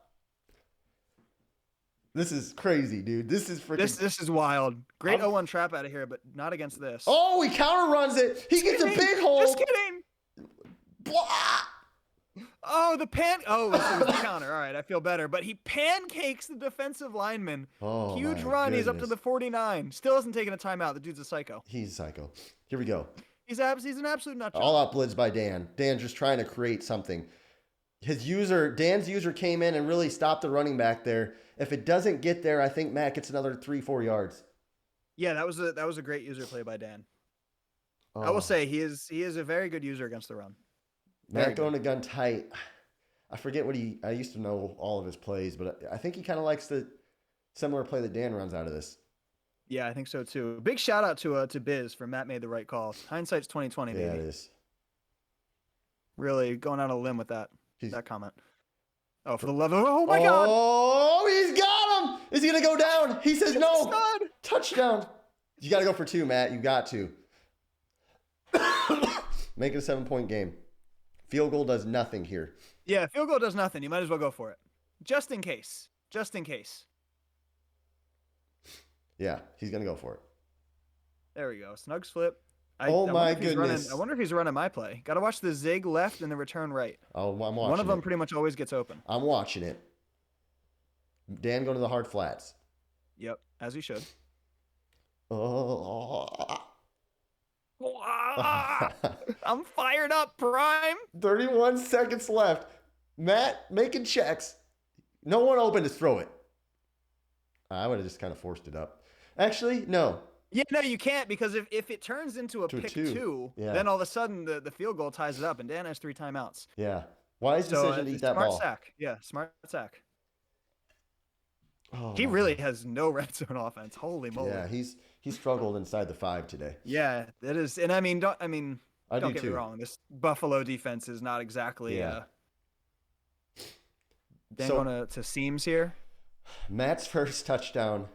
This is crazy, dude. This is freaking. This is wild. Great 0-1 trap out of here, but not against this. Oh, he counter runs it. He gets a big hole. Just kidding. Blah. Oh, the pan. Oh, it was the counter. All right, I feel better. But he pancakes the defensive lineman. Oh, huge my run. goodness. He's up to the 49. Still hasn't taken a timeout. The dude's a psycho. He's a psycho. Here we go. He's an absolute nut job. All out blitz by Dan. Dan just trying to create something. Dan's user came in and really stopped the running back there. If it doesn't get there, I think Matt gets another 3-4 yards. Yeah, that was a great user play by Dan. Oh. I will say he is a very good user against the run. Matt going to gun tight. I forget I used to know all of his plays, but I think he kind of likes the similar play that Dan runs out of this. Yeah, I think so too. Big shout out to Biz for Matt made the right call. Hindsight's 2020, baby. Yeah, it is. Really going out on a limb with that comment. Oh, for the love of oh my God! Oh, he's got him! Is he gonna go down? He says no. Stud. Touchdown! You got to go for 2, Matt. You got to. Make it a 7-point game. Field goal does nothing here. Yeah, field goal does nothing. You might as well go for it, just in case. Just in case. Yeah, he's gonna go for it. There we go. Snugs flip. My goodness. I wonder if he's running my play. Got to watch the zig left and the return right. Oh, I'm watching. One of them pretty much always gets open. I'm watching it. Dan going to the hard flats. Yep, as he should. Oh. I'm fired up, Prime. 31 seconds left. Matt making checks. No one open to throw it. I would have just kind of forced it up. Actually, no. Yeah, no, you can't because if it turns into a pick two, then all of a sudden the field goal ties it up, and Dan has 3 timeouts. Yeah. Wise decision to eat that ball. Smart sack. Yeah, smart sack. Oh, he really has no red zone offense. Holy moly. Yeah, he struggled inside the 5 today. Yeah, it is. And don't get me wrong. This Buffalo defense is not exactly Dan going to seams here. Matt's first touchdown.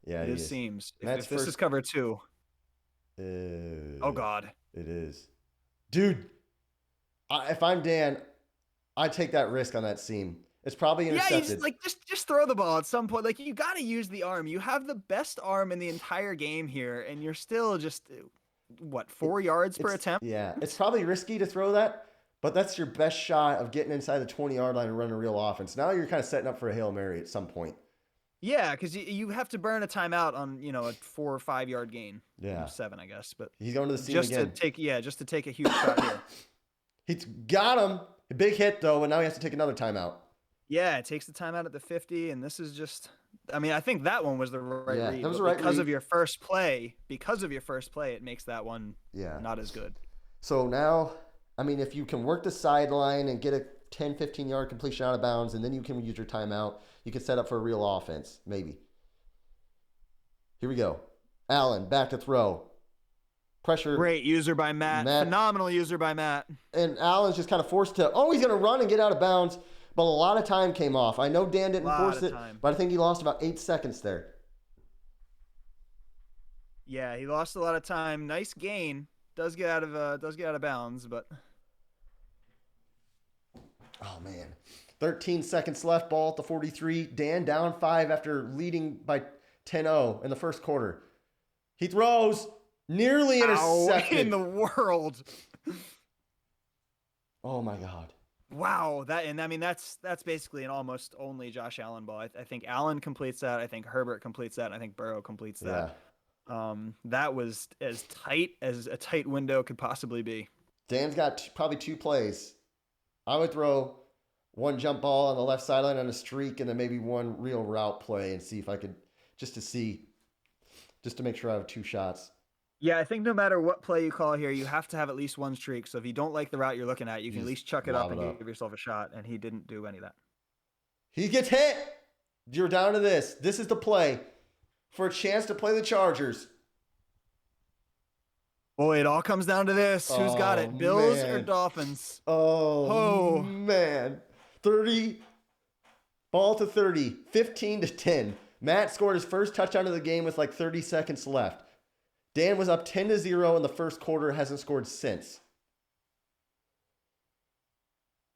Yeah, it is seams. If this is cover 2. Oh God. It is. Dude, if I'm Dan, I take that risk on that seam. It's probably intercepted. Yeah, just throw the ball at some point. Like, you got to use the arm. You have the best arm in the entire game here, and you're still just 4 yards per attempt? Yeah, it's probably risky to throw that, but that's your best shot of getting inside the 20-yard line and running a real offense. Now you're kind of setting up for a Hail Mary at some point. Yeah, because you have to burn a timeout on a 4 or 5 yard gain. Yeah, 7, I guess. But he's going to the seam again. Just to take a huge shot here. He's got him. A big hit though, and now he has to take another timeout. Yeah, it takes the timeout at the 50, and this is just. I think that one was the right read. That was the right because read. of your first play. Because of your first play, it makes that one not as good. So now, I mean, if you can work the sideline and get a 10, 15-yard completion out of bounds, and then you can use your timeout, you can set up for a real offense, maybe. Here we go. Allen, back to throw. Pressure. Great user by Matt. Phenomenal user by Matt. And Allen's just kind of forced to, he's going to run and get out of bounds. But a lot of time came off. I know Dan didn't force it, but I think he lost about 8 seconds there. Yeah, he lost a lot of time. Nice gain. Does get out of bounds, but oh man. 13 seconds left, ball at the 43. Dan down 5 after leading by 10-0 in the first quarter. He throws, nearly intercepted. In the world. Oh my God. Wow, that's basically an almost only Josh Allen ball. I think Allen completes that. I think Herbert completes that. And I think Burrow completes that. Yeah. That was as tight as a tight window could possibly be. Dan's got probably 2 plays. I would throw one jump ball on the left sideline on a streak, and then maybe one real route play, and see if I could just to make sure I have 2 shots. Yeah, I think no matter what play you call here, you have to have at least one streak. So if you don't like the route you're looking at, you can at least chuck it up and give yourself a shot. And he didn't do any of that. He gets hit. You're down to this. This is the play for a chance to play the Chargers. Boy, it all comes down to this. Who's got it? Bills or Dolphins? Oh, man. 30, ball to 30, 15-10. Matt scored his first touchdown of the game with like 30 seconds left. Dan was up 10-0 in the first quarter, hasn't scored since.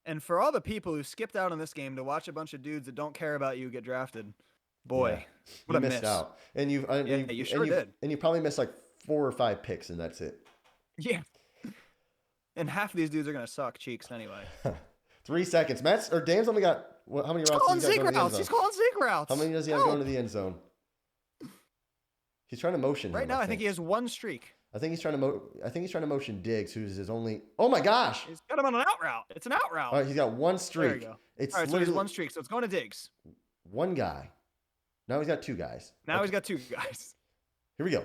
And for all the people who skipped out on this game to watch a bunch of dudes that don't care about you get drafted, boy, what a miss. You missed out. And you sure did. And you probably missed like 4 or 5 picks, and that's it. Yeah. And half of these dudes are going to suck cheeks anyway. 3 seconds. Dan's only got, how many routes? He's calling Zeke routes. How many does he have going to the end zone? He's trying to motion. Right now, I think he has 1 streak. I think he's trying to motion Diggs, who's his only. Oh my gosh! He's got him on an out route. It's an out route. All right, he's got 1 streak. There you go. It's all right, so he's 1 streak, so it's going to Diggs. 1 guy. Now he's got 2 guys. He's got 2 guys. Here we go.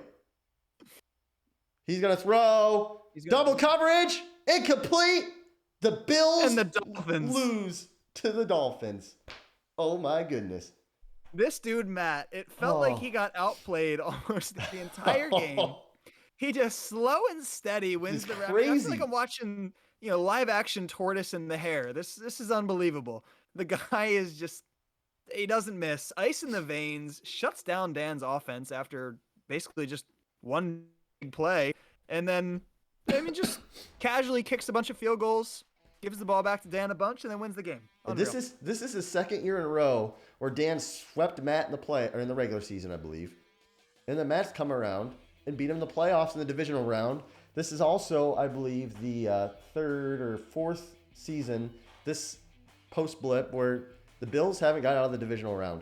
He's gonna throw. Double coverage. Incomplete. The Bills and the Dolphins lose to the Dolphins. Oh my goodness. This dude, Matt, it felt like he got outplayed almost the entire game. He just slow and steady wins the round. I feel like I'm watching, live action Tortoise and the Hare. This is unbelievable. The guy is just, he doesn't miss. Ice in the veins, shuts down Dan's offense after basically just 1 big play, and then just casually kicks a bunch of field goals, gives the ball back to Dan a bunch, and then wins the game. Unreal. This is his 2nd year in a row where Dan swept Matt in the regular season, I believe. And then Matt's come around and beat him in the playoffs in the divisional round. This is also, I believe, the 3rd or 4th season, this post-blip, where the Bills haven't got out of the divisional round.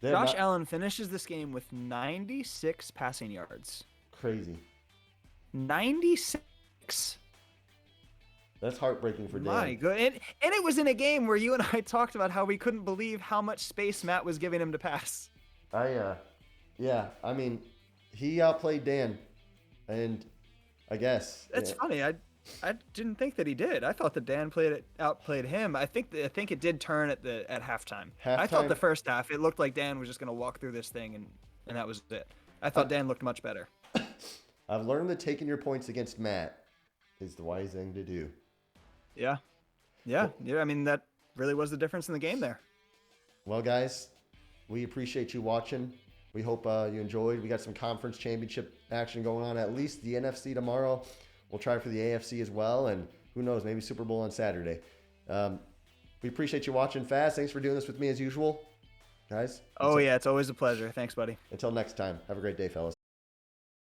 Josh Allen finishes this game with 96 passing yards. Crazy. 96. That's heartbreaking for Dan. My good. And it was in a game where you and I talked about how we couldn't believe how much space Matt was giving him to pass. Yeah. I mean, he outplayed Dan, and I guess that's funny. I didn't think that he did. I thought that Dan outplayed him. I think it did turn at halftime. I thought the first half it looked like Dan was just going to walk through this thing, and that was it. I thought Dan looked much better. I've learned that taking your points against Matt is the wise thing to do. Yeah. I mean, that really was the difference in the game there. Well, guys, we appreciate you watching. We hope you enjoyed. We got some conference championship action going on, at least the NFC tomorrow. We'll try for the AFC as well, and who knows, maybe Super Bowl on Saturday. We appreciate you watching, Fast. Thanks for doing this with me as usual, guys. Oh, yeah, it's always a pleasure. Thanks, buddy. Until next time, have a great day, fellas.